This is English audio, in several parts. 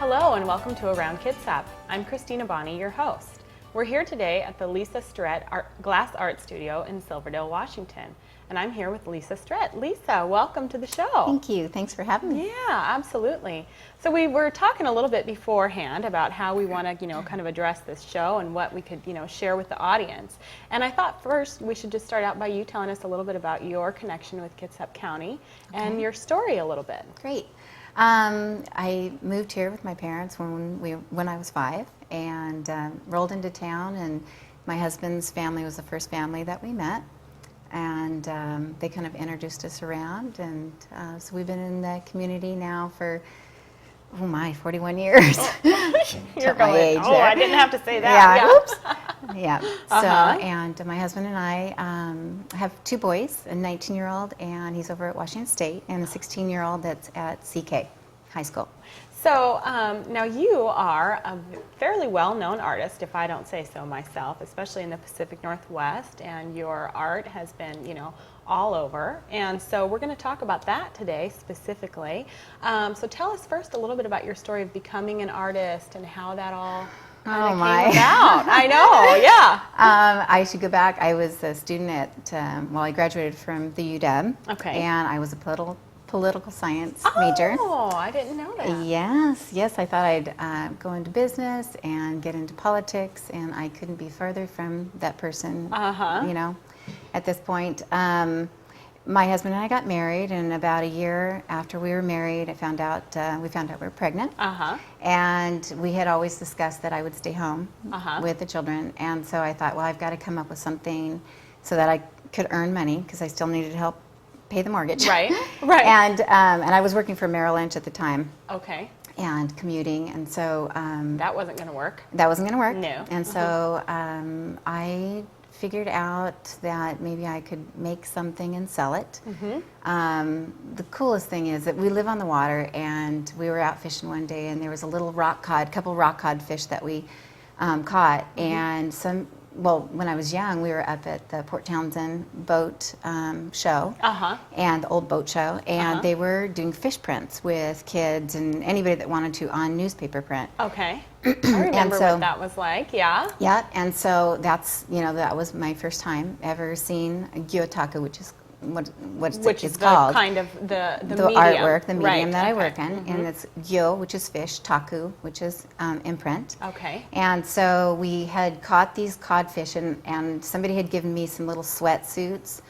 Hello and welcome to Around Kitsap. I'm Christina Bonney, your host. We're here today at the Lisa Stirrett Glass Art Studio in Silverdale, Washington. And I'm here with Lisa Stirrett. Lisa, welcome to the show. Thank you. Thanks for having me. Yeah, absolutely. So we were talking a little bit beforehand about how we want to, kind of address this show and what we could, share with the audience. And I thought first we should just start out by you telling us a little bit about your connection with Kitsap County and your story a little bit. Great. I moved here with my parents when I was 5 and rolled into town, and my husband's family was the first family that we met. And they kind of introduced us around, and so we've been in the community now for, 41 years. You're going, I didn't have to say that. Yeah, oops. Yeah, so, and my husband and I have 2 boys, a 19-year-old, and he's over at Washington State, and a 16-year-old that's at CK High School. So now you are a fairly well-known artist, if I don't say so myself, especially in the Pacific Northwest, and your art has been, all over. And so we're going to talk about that today specifically. So tell us first a little bit about your story of becoming an artist and how that all came about. I know, yeah. I should go back. I was a student at, I graduated from the UW, and I was a political science major. Oh, I didn't know that. Yes, I thought I'd go into business and get into politics, and I couldn't be further from that person, at this point. My husband and I got married, and about a year after we were married, we found out we were pregnant. And we had always discussed that I would stay home with the children, and so I thought, well, I've got to come up with something so that I could earn money, because I still needed help pay the mortgage. Right. And I was working for Merrill Lynch at the time. Okay. And commuting, and so that wasn't going to work. That wasn't going to work. No. And so I figured out that maybe I could make something and sell it. The coolest thing is that we live on the water, and we were out fishing one day, and there was a little couple rock cod fish that we caught, and when I was young, we were up at the Port Townsend boat show, and the old boat show, and they were doing fish prints with kids and anybody that wanted to on newspaper print. Okay. I remember what that was like, yeah. Yeah, and so that's, that was my first time ever seeing a gyotaku, which is which is called. Kind of the medium. Artwork, the medium that I work in, and it's gyo, which is fish, taku, which is imprint. Okay. And so we had caught these codfish, and somebody had given me some little sweatsuits.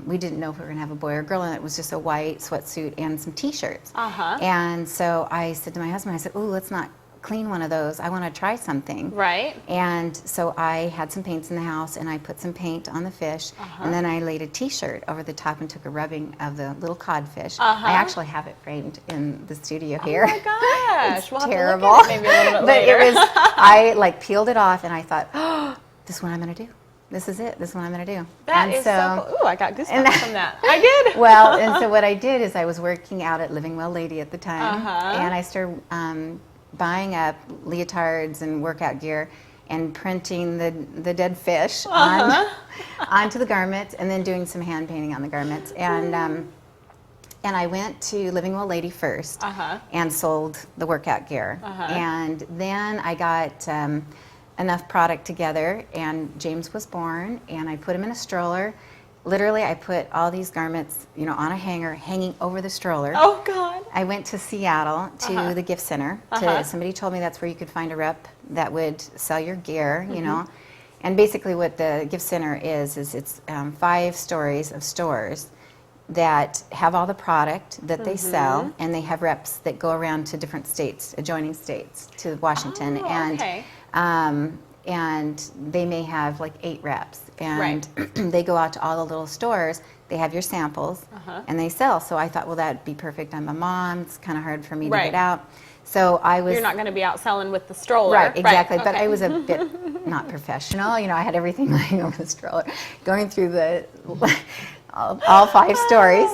We didn't know if we were going to have a boy or girl, and it was just a white sweatsuit and some T-shirts. And so I said to my husband, I said, "Ooh, let's not clean one of those. I want to try something." Right. And so I had some paints in the house, and I put some paint on the fish, and then I laid a T-shirt over the top and took a rubbing of the little codfish. I actually have it framed in the studio here. Oh my gosh. It's we'll terrible. Have to look at it maybe a little bit later. It was, I peeled it off, and I thought, this is what I'm going to do. This is it. This is what I'm going to do. That is so cool. Ooh, I got goosebumps from that. I did. Well, and so what I did is I was working out at Living Well Lady at the time, and I started buying up leotards and workout gear and printing the dead fish onto the garments, and then doing some hand painting on the garments. And I went to Living Well Lady first and sold the workout gear. And then I got enough product together, and James was born, and I put him in a stroller. Literally, I put all these garments, on a hanger, hanging over the stroller. Oh, God. I went to Seattle to the gift center. Somebody told me that's where you could find a rep that would sell your gear, And basically what the gift center is it's 5 stories of stores that have all the product that they sell, and they have reps that go around to different states, adjoining states, to Washington. And they may have like 8 reps, and they go out to all the little stores. They have your samples, and they sell. So I thought, well, that'd be perfect. I'm a mom. It's kind of hard for me to get out. So I was. You're not going to be out selling with the stroller. Right, exactly. But I was a bit not professional. I had everything lying over the stroller, going through all 5 stories.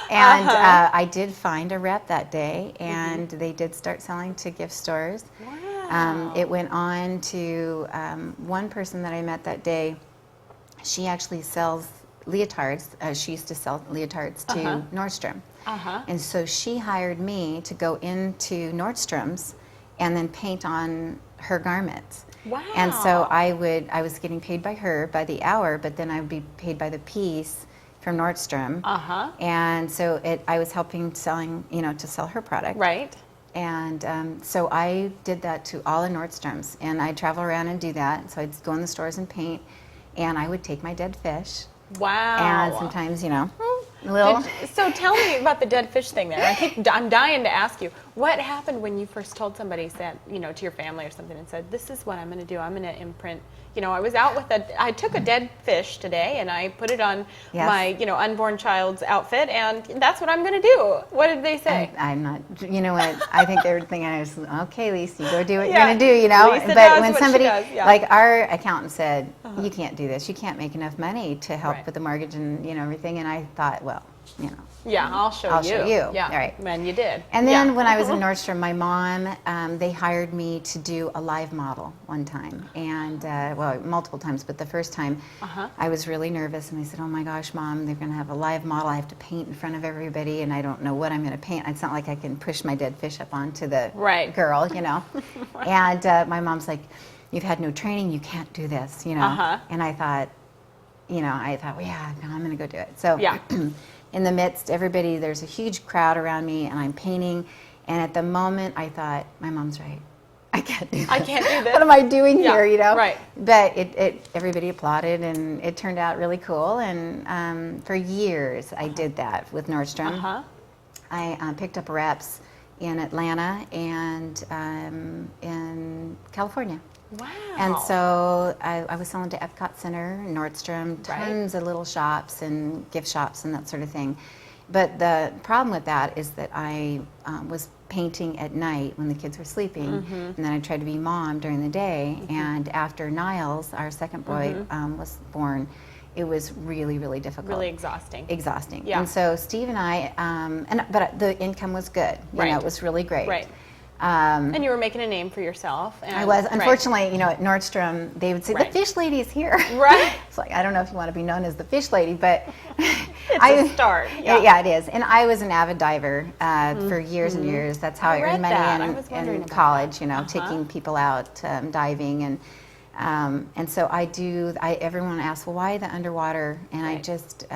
And I did find a rep that day, and they did start selling to gift stores. Wow. It went on to one person that I met that day. She actually sells leotards. She used to sell leotards to Nordstrom. And so she hired me to go into Nordstrom's and then paint on her garments. Wow. And so I was getting paid by her by the hour, but then I would be paid by the piece from Nordstrom. And so I was helping to sell her product. Right. And so I did that to all the Nordstroms, and I'd travel around and do that. So I'd go in the stores and paint, and I would take my dead fish. Wow. And sometimes, a little. So tell me about the dead fish thing there. I'm dying to ask you, what happened when you first told somebody, said, to your family or something, and said, this is what I'm going to do. I'm going to imprint. I was out I took a dead fish today, and I put it on my, unborn child's outfit, and that's what I'm going to do. What did they say? I'm not, what, I think they were thinking, okay, Lisa, you go do what you're Yeah. going to do, Lisa But does when what somebody, she does, yeah. like our accountant said, you can't do this. You can't make enough money to help with the mortgage and, everything. And I thought, well, Yeah, I'll show you. Yeah, all right. And you did. And then when I was in Nordstrom, my mom, they hired me to do a live model one time. And, multiple times, but the first time I was really nervous. And I said, oh my gosh, Mom, they're going to have a live model. I have to paint in front of everybody, and I don't know what I'm going to paint. It's not like I can push my dead fish up onto the girl, And my mom's like, you've had no training. You can't do this, And I thought, well, yeah, no, I'm going to go do it. So in the midst, there's a huge crowd around me, and I'm painting. And at the moment, I thought, my mom's right. I can't do this. I can't do this. What am I doing here, Right. But everybody applauded, and it turned out really cool. And for years, I did that with Nordstrom. I picked up reps in Atlanta and in California. Wow. And so I was selling to Epcot Center, Nordstrom, tons of little shops and gift shops and that sort of thing. But the problem with that is that I was painting at night when the kids were sleeping, and then I tried to be mom during the day. And after Niles, our second boy, was born, it was really, really difficult. Really exhausting. Exhausting. Yeah. And so Steve and I, but the income was good. It was really great. Right. And you were making a name for yourself. And, I was. Unfortunately, at Nordstrom, they would say, the fish lady is here. Right. It's like, I don't know if you want to be known as the fish lady, but it's a start. Yeah, it is. And I was an avid diver for years and years. That's how I earned money in college, taking people out diving. And so everyone asks, well, why the underwater? And I just,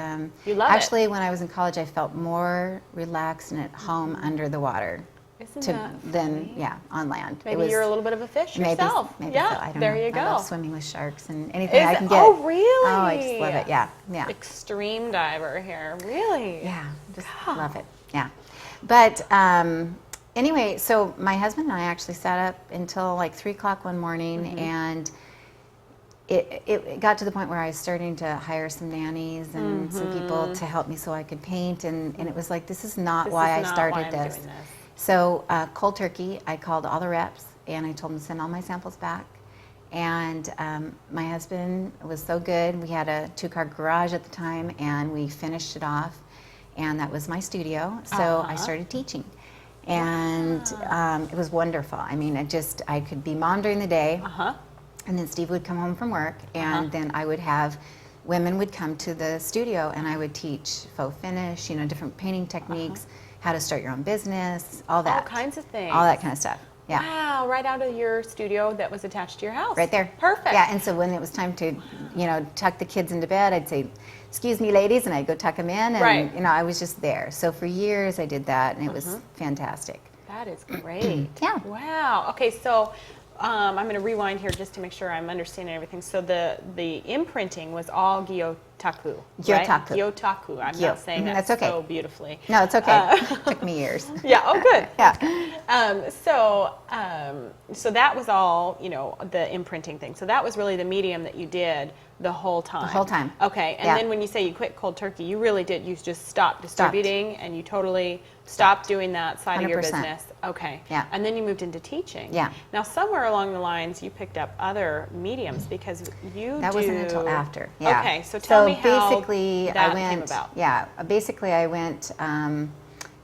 you love actually, when I was in college, I felt more relaxed and at home under the water. Than on land. Maybe you're a little bit of a fish yourself. Maybe yeah, so. I don't there know. you go. I love swimming with sharks and anything I can get. Oh, really? Oh, I just love it. Yeah. Extreme diver here, really? Yeah, just love it. Yeah, but anyway, so my husband and I actually sat up until like 3 o'clock one morning, and it got to the point where I was starting to hire some nannies and some people to help me so I could paint, and it was like, this is not why I started this. So cold turkey, I called all the reps, and I told them to send all my samples back. And my husband was so good. We had a 2-car garage at the time, and we finished it off, and that was my studio. So I started teaching, and it was wonderful. I mean, I could be mom during the day, and then Steve would come home from work, and then I would have women would come to the studio, and I would teach faux finish, different painting techniques, how to start your own business, all that. All kinds of things. All that kind of stuff. Yeah. Wow, right out of your studio that was attached to your house. Right there. Perfect. Yeah, and so when it was time to, tuck the kids into bed, I'd say, excuse me, ladies, and I'd go tuck them in, and, I was just there. So for years I did that, and it was fantastic. That is great. Yeah. Wow. Okay, so I'm going to rewind here just to make sure I'm understanding everything. So the imprinting was all Gyotaku, right? Gyotaku. I'm not saying that so beautifully. No, it's okay. It took me years. Yeah. Oh, good. Yeah. So that was all, the imprinting thing. So that was really the medium that you did the whole time. The whole time. Okay. And then when you say you quit cold turkey, you really did. You just stopped distributing, and you totally stopped doing that side 100%. Of your business. Okay. Yeah. And then you moved into teaching. Yeah. Now, somewhere along the lines, you picked up other mediums because that wasn't until after. Yeah. Okay. So tell me how basically that came about. Yeah. Basically, I went. I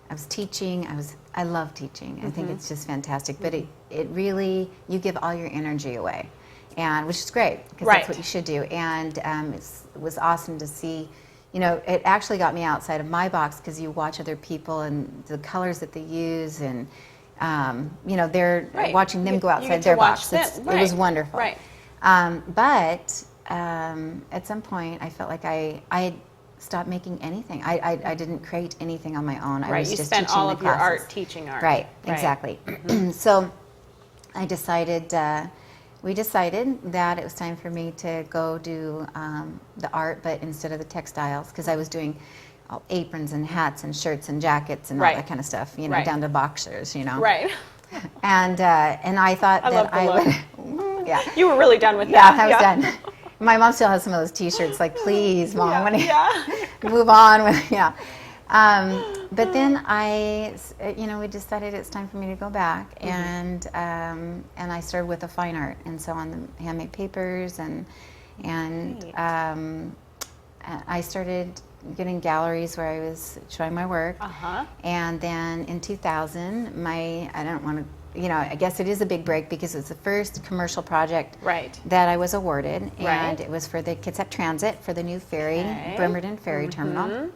was teaching. I love teaching. I think it's just fantastic. But it really, you give all your energy away, and which is great because that's what you should do. And it was awesome to see, you know, it actually got me outside of my box because you watch other people and the colors that they use, and you know, they're watching them go outside their box. It was wonderful. Right. But at some point, I felt like I had stopped making anything. I didn't create anything on my own. I was just teaching the classes. You spent all of your art teaching art. Right. Exactly. So I decided. We decided that it was time for me to go do the art, but instead of the textiles, because I was doing aprons and hats and shirts and jackets and all that kind of stuff, you know, down to boxers, you know. Right. And I thought that I would. Yeah. You were really done with that. Yeah, I was done. My mom still has some of those T-shirts. Like, please, Mom, move on with but then we decided it's time for me to go back, and I started with the fine art, and so on the handmade papers, and I started getting galleries where I was showing my work, and then in 2000, I don't want to, I guess it is a big break because it's the first commercial project that I was awarded, and it was for the Kitsap Transit for the new ferry, Bremerton Ferry Terminal.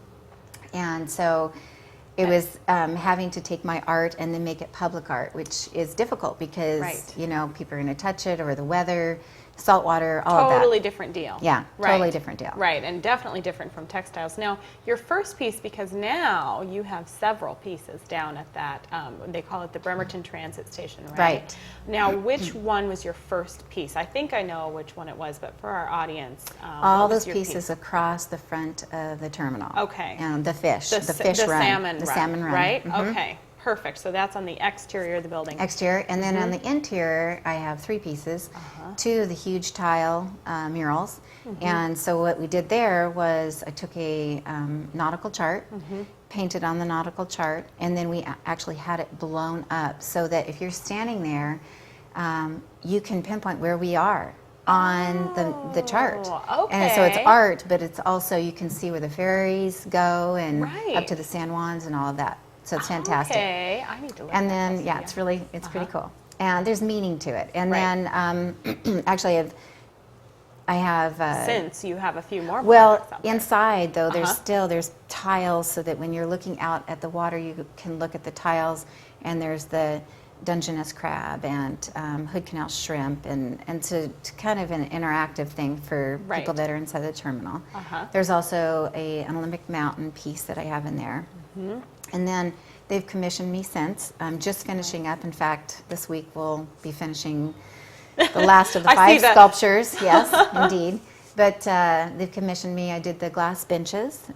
And so it was having to take my art and then make it public art, which is difficult because, people are going to touch it, or the weather, salt water, all of that. Totally different deal. Yeah, totally different deal. Right, and definitely different from textiles. Now, your first piece, because now you have several pieces down at that, they call it the Bremerton Transit Station, right? Right. Now, which one was your first piece? I think I know which one it was, but for our audience, all those pieces across the front of the terminal. Okay. And the fish run. The salmon run. Right? Okay. Perfect. So that's on the exterior of the building. Exterior. And then on the interior, I have 3 pieces. 2 of the huge tile murals. And so what we did there was I took a nautical chart, painted on the nautical chart, and then we actually had it blown up so that if you're standing there, you can pinpoint where we are on the chart. Okay. And so it's art, but it's also, you can see where the ferries go and up to the San Juans and all of that. So it's fantastic. Okay, I need to look and then, it's pretty cool. And there's meaning to it. And then, actually, I have since you have a few more. Well, inside though, there's tiles, so that when you're looking out at the water, you can look at the tiles. And there's the Dungeness crab and hood canal shrimp, and to kind of an interactive thing for people that are inside the terminal. There's also an Olympic Mountain piece that I have in there. And then they've commissioned me since. I'm just finishing up. In fact, this week we'll be finishing the last of the 5 sculptures. Yes, indeed. But they've commissioned me. I did the glass benches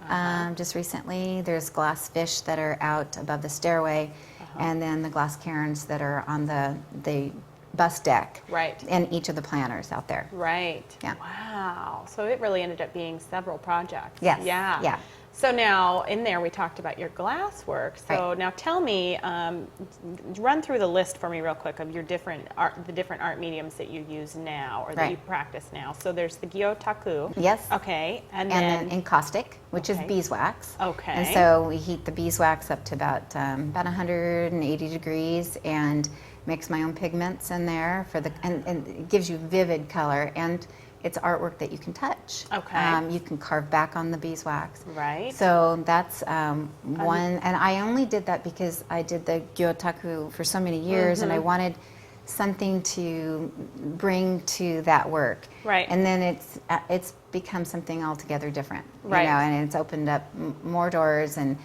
just recently. There's glass fish that are out above the stairway, and then the glass cairns that are on the bus deck. Right. And each of the planters out there. Right. Yeah. Wow. So it really ended up being several projects. Yes. Yeah. Yeah. So now in there we talked about your glass work. So now tell me, run through the list for me real quick of your different art mediums that you use now, or that you practice now. So there's the gyotaku. Yes. Okay. And then encaustic, which is beeswax. Okay. And so we heat the beeswax up to about 180 degrees and mix my own pigments in there and it gives you vivid color, and it's artwork that you can touch. Okay. You can carve back on the beeswax. Right. So that's one, and I only did that because I did the gyotaku for so many years, and I wanted something to bring to that work. Right. And then it's become something altogether different. Right. And it's opened up more doors, and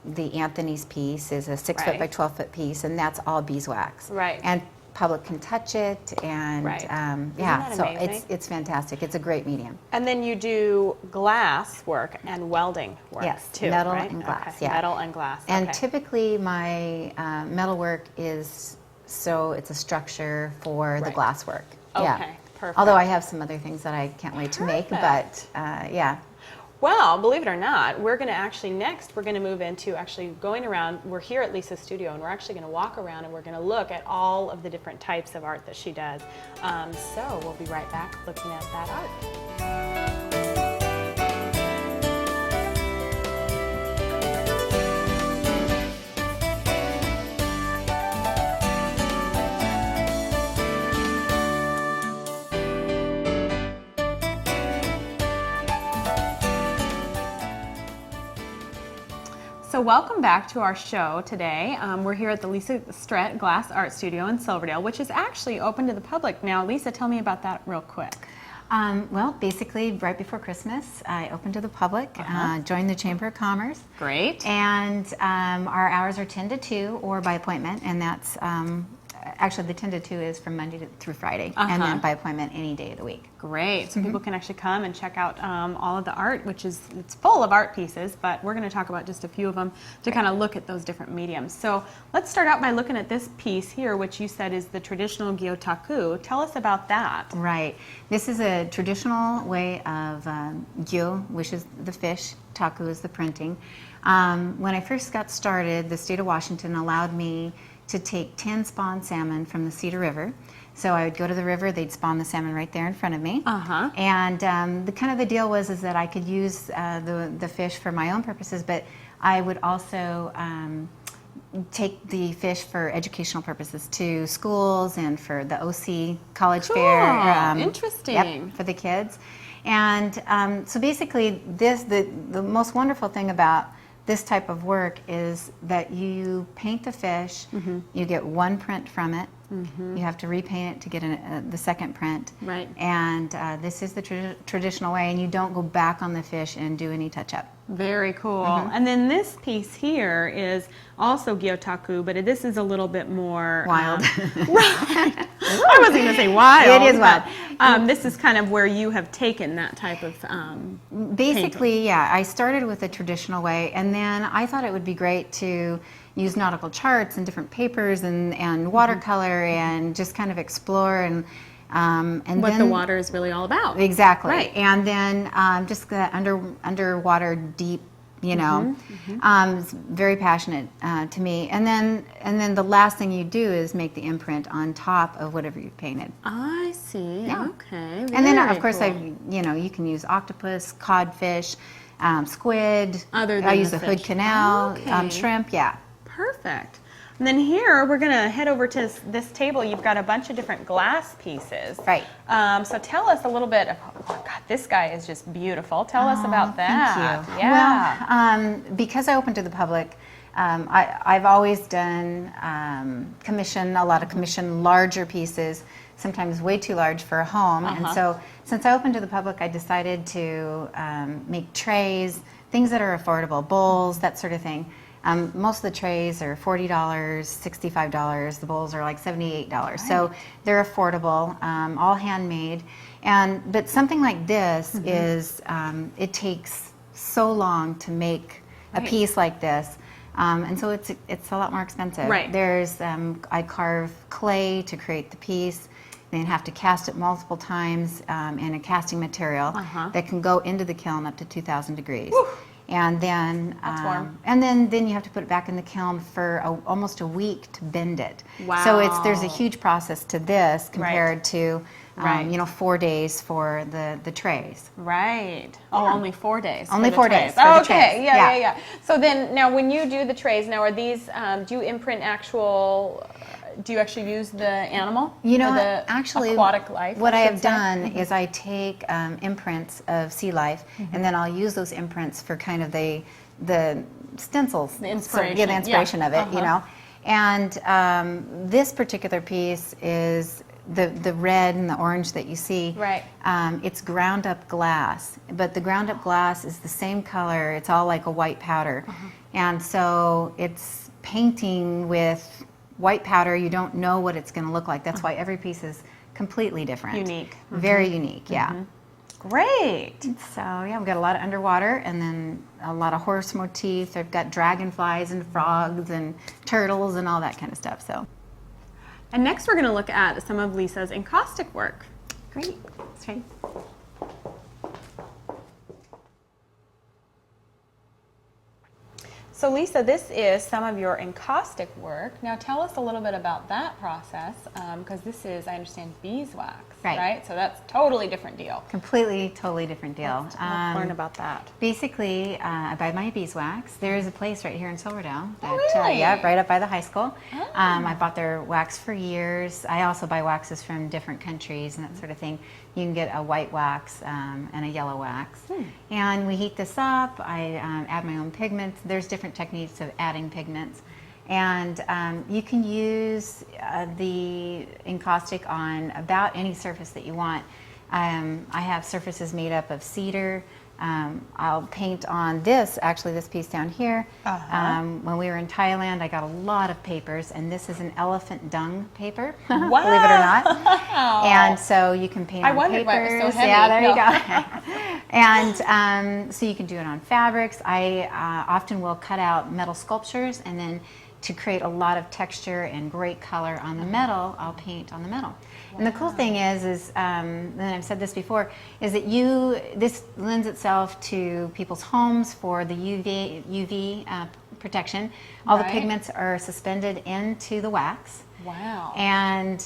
the Anthony's piece is a 6 foot by 12 foot piece, and that's all beeswax. Right. And public can touch it, and so amazing? it's fantastic. It's a great medium. And then you do glass work and welding work too, metal right? and glass. Okay. Yeah, metal and glass. And typically my metal work is it's a structure for the glass work. Okay, perfect. Although I have some other things that I can't wait to make, but Well, believe it or not, we're going to move into actually going around. We're here at Lisa's studio, and we're actually going to walk around, and we're going to look at all of the different types of art that she does. So we'll be right back looking at that art. So welcome back to our show today. We're here at the Lisa Stirrett Glass Art Studio in Silverdale, which is actually open to the public. Now, Lisa, tell me about that real quick. Well, basically, right before Christmas, I opened to the public, joined the Chamber of Commerce. Great. And our hours are 10 to 2 or by appointment, and that's actually the 10 to 2 is from Monday through Friday, and then by appointment any day of the week. Great. So people can actually come and check out all of the art, which is, it's full of art pieces, but we're going to talk about just a few of them to kind of look at those different mediums. So let's start out by looking at this piece here, which you said is the traditional gyotaku. Tell us about that. Right. This is a traditional way of gyo, which is the fish, taku is the printing. When I first got started, the state of Washington allowed me to take 10 spawn salmon from the Cedar River. So I would go to the river, they'd spawn the salmon right there in front of me. And the deal was that I could use the fish for my own purposes, but I would also take the fish for educational purposes to schools and for the OC college fair. Interesting. Yep, for the kids. And so basically the most wonderful thing about this type of work is that you paint the fish, you get one print from it, you have to repaint it to get the second print. Right. And this is the traditional way, and you don't go back on the fish and do any touch-up. Very cool. And then this piece here is also gyotaku, but this is a little bit more Wild. Right. I wasn't going to say wild. It is wild. This is kind of where you have taken that type of Basically, painting. yeah, I started with a traditional way, and then I thought it would be great to use nautical charts and different papers and watercolor and just kind of explore and what then, the water is really all about. Exactly. Right. And then just the underwater deep, it's very passionate to me. And then the last thing you do is make the imprint on top of whatever you've painted. I see. Yeah. Okay. And then of Very course cool. you can use octopus, codfish, squid. Other than I use the the hood fish. canal, Okay. shrimp. Yeah. Perfect. And then here we're going to head over to this table. You've got a bunch of different glass pieces. Right. So tell us a little bit of, oh God, this guy is just beautiful. Tell us about that. Thank you. Yeah. Well, because I open to the public, I've always done a lot of commission larger pieces, sometimes way too large for a home. And so since I opened to the public, I decided to make trays, things that are affordable, bowls, that sort of thing. Most of the trays are $40, $65. The bowls are like $78. Right. So they're affordable, all handmade. But something like this is, it takes so long to make a piece like this. And so it's a lot more expensive. Right. There's, I carve clay to create the piece. Then have to cast it multiple times in a casting material that can go into the kiln up to 2,000 degrees. Woo. And then, That's warm. and then you have to put it back in the kiln for almost a week to bend it. Wow. So there's a huge process to this compared to, 4 days for the trays. Right. Oh, only 4 days. Only for the 4 trays. days for the Okay. trays. Yeah. So then, now when you do the trays, now are these? Do you imprint actual? Do you actually use the animal? You know, or the actually, aquatic life. what I should have say? done is I take imprints of sea life, and then I'll use those imprints for kind of the stencils, The inspiration. the inspiration of it, And this particular piece is the red and the orange that you see. Right. It's ground up glass, but the ground up glass is the same color. It's all like a white powder, and so it's painting with white powder. You don't know what it's going to look like. That's why every piece is completely different. Unique. Very unique, yeah. Great. So yeah, we've got a lot of underwater and then a lot of horse motif. I've got dragonflies and frogs and turtles and all that kind of stuff. So. And next we're going to look at some of Lisa's encaustic work. Great. That's right. So Lisa, this is some of your encaustic work. Now tell us a little bit about that process, because this is, I understand, beeswax, right? So that's totally different deal. Completely, totally different deal. Let's learn about that. Basically, I buy my beeswax. There is a place right here in Silverdale. That, really? Yeah, right up by the high school. I bought their wax for years. I also buy waxes from different countries and that sort of thing. You can get a white wax and a yellow wax. And we heat this up. I add my own pigments. There's different different techniques of adding pigments. And you can use the encaustic on about any surface that you want. I have surfaces made up of cedar. I'll paint on this piece down here. When we were in Thailand, I got a lot of papers, and this is an elephant dung paper, Wow. believe it or not. And so you can paint on papers. Why it was so heavy. Yeah, there you go. And so you can do it on fabrics. I often will cut out metal sculptures, and then to create a lot of texture and great color on the metal, I'll paint on the metal. Wow. And the cool thing is and I've said this before, is that this lends itself to people's homes for the UV protection. All the pigments are suspended into the wax. Wow. And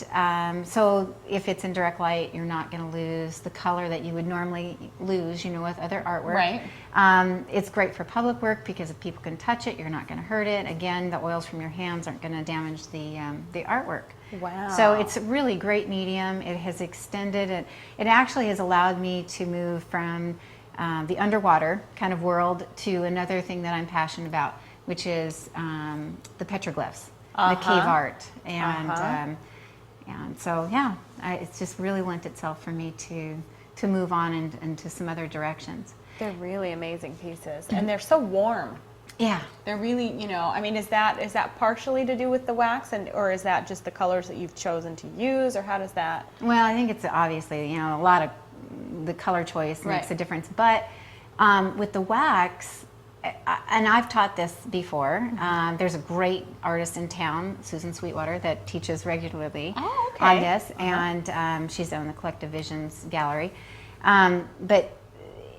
so if it's in direct light, you're not going to lose the color that you would normally lose, with other artwork. Right. It's great for public work because if people can touch it, you're not going to hurt it. Again, the oils from your hands aren't going to damage the artwork. Wow. So it's a really great medium. It has extended it. It actually has allowed me to move from the underwater kind of world to another thing that I'm passionate about, which is the petroglyphs. The cave art, and so it's just really lent itself for me to move on into some other directions. They're really amazing pieces, and they're so warm. Yeah, they're really, I mean, is that partially to do with the wax, or is that just the colors that you've chosen to use, or how does that? Well, I think it's obviously a lot of the color choice makes a difference, but with the wax. And I've taught this before. There's a great artist in town, Susan Sweetwater, that teaches regularly on this, and she's on the Collective Visions Gallery. But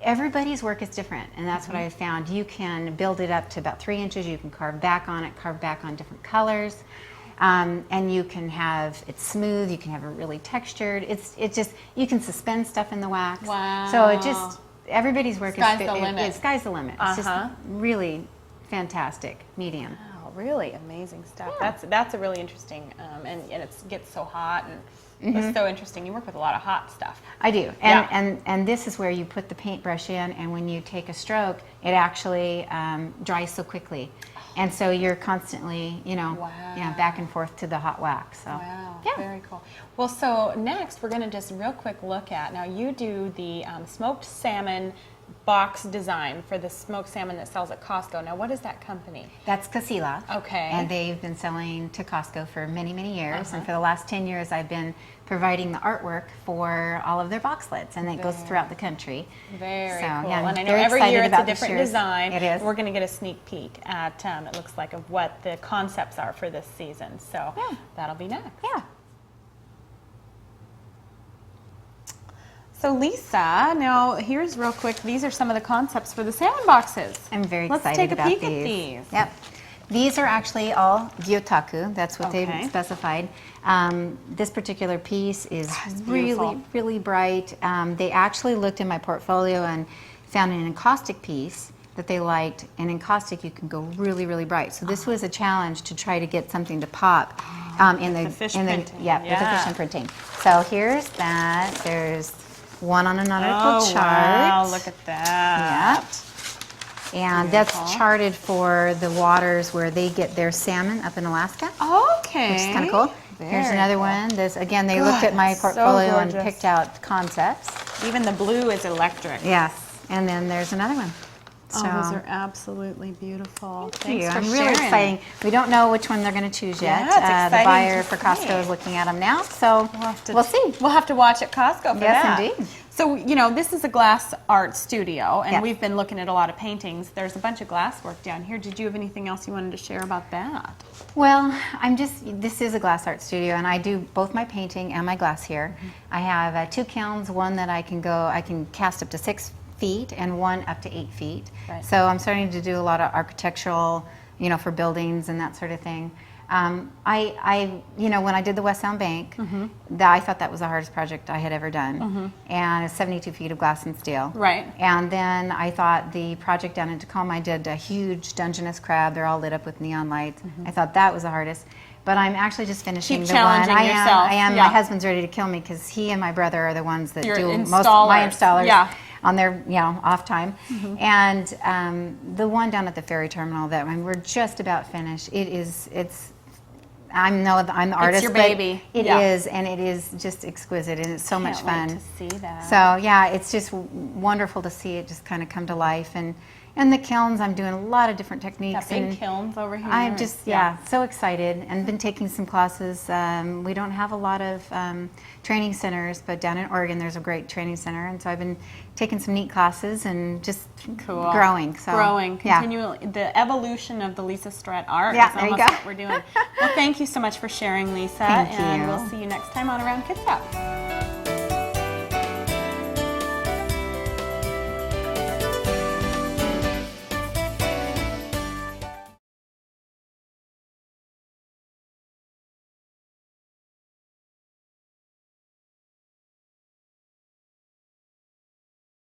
everybody's work is different, and that's what I've found. You can build it up to about 3 inches. You can carve back on it, carve back on different colors, and you can have it smooth. You can have it really textured. It's just you can suspend stuff in the wax. Wow. So it just. Everybody's work sky's the limit. Sky's the limit. It's just really fantastic medium. Wow, really amazing stuff. Yeah. That's a really interesting, and it gets so hot, and it's so interesting. You work with a lot of hot stuff. I do, and this is where you put the paintbrush in, and when you take a stroke, it actually dries so quickly, and so you're constantly, back and forth to the hot wax. So. Wow. Yeah. Very cool. Well, so next we're going to just real quick look at, now you do the smoked salmon box design for the smoked salmon that sells at Costco. Now, what is that company? That's Casila. Okay. And they've been selling to Costco for many, many years. And for the last 10 years, I've been providing the artwork for all of their boxlets, and it goes throughout the country. Very cool. Yeah, and I know every year it's a different year's design. It is. We're going to get a sneak peek at, it looks like, of what the concepts are for this season. So that'll be next. Yeah. So Lisa, now here's real quick, these are some of the concepts for the salmon boxes. I'm very excited Let's take about a peek at these. Yep. These are actually all gyotaku. That's what they've specified. This particular piece is really, really bright. They actually looked in my portfolio and found an encaustic piece that they liked. And encaustic, you can go really, really bright. So this was a challenge to try to get something to pop in the fish printing. with the fish printing. So here's that. There's one on a nautical chart. Wow, look at that. Yep. And that's charted for the waters where they get their salmon up in Alaska. Okay. Which is kind of cool. Here's another one. There's, again, they looked at my portfolio and picked out concepts. Even the blue is electric. Yes. And then there's another one. So, those are absolutely beautiful. Thank you. Thanks for I'm really exciting. We don't know which one they're going to choose yet. Yeah, the buyer for Costco is looking at them now, so we'll see. We'll have to watch at Costco for that. Yes, indeed. So, this is a glass art studio, and we've been looking at a lot of paintings. There's a bunch of glass work down here. Did you have anything else you wanted to share about that? Well, this is a glass art studio, and I do both my painting and my glass here. I have 2 kilns, one that I can cast up to 6 feet and one up to 8 feet. Right. So I'm starting to do a lot of architectural, for buildings and that sort of thing. When I did the West Sound Bank, I thought that was the hardest project I had ever done. And it's 72 feet of glass and steel. Right. And then I thought the project down in Tacoma, I did a huge Dungeness crab. They're all lit up with neon lights. I thought that was the hardest. But I'm actually just finishing Keep the one. challenging yourself. I am. My husband's ready to kill me because he and my brother are the ones that do most installers. my installers. Yeah. on their off time. And the one down at the ferry terminal, that one, we're just about finished. I'm the artist. It's your baby. It is, and it is just exquisite, and it's so much fun. Can't wait to see that. So yeah, it's just wonderful to see it just kind of come to life. And the kilns, I'm doing a lot of different techniques. That big and kilns over here. I'm just so excited, and been taking some classes. We don't have a lot of training centers, but down in Oregon there's a great training center, and so I've been taking some neat classes and just growing. So Continually, the evolution of the Lisa Stirrett art Yeah, is there you almost go. what we're doing. Well, thank you so much for sharing, Lisa, Thank and you. we'll see you next time on Around Kitsap.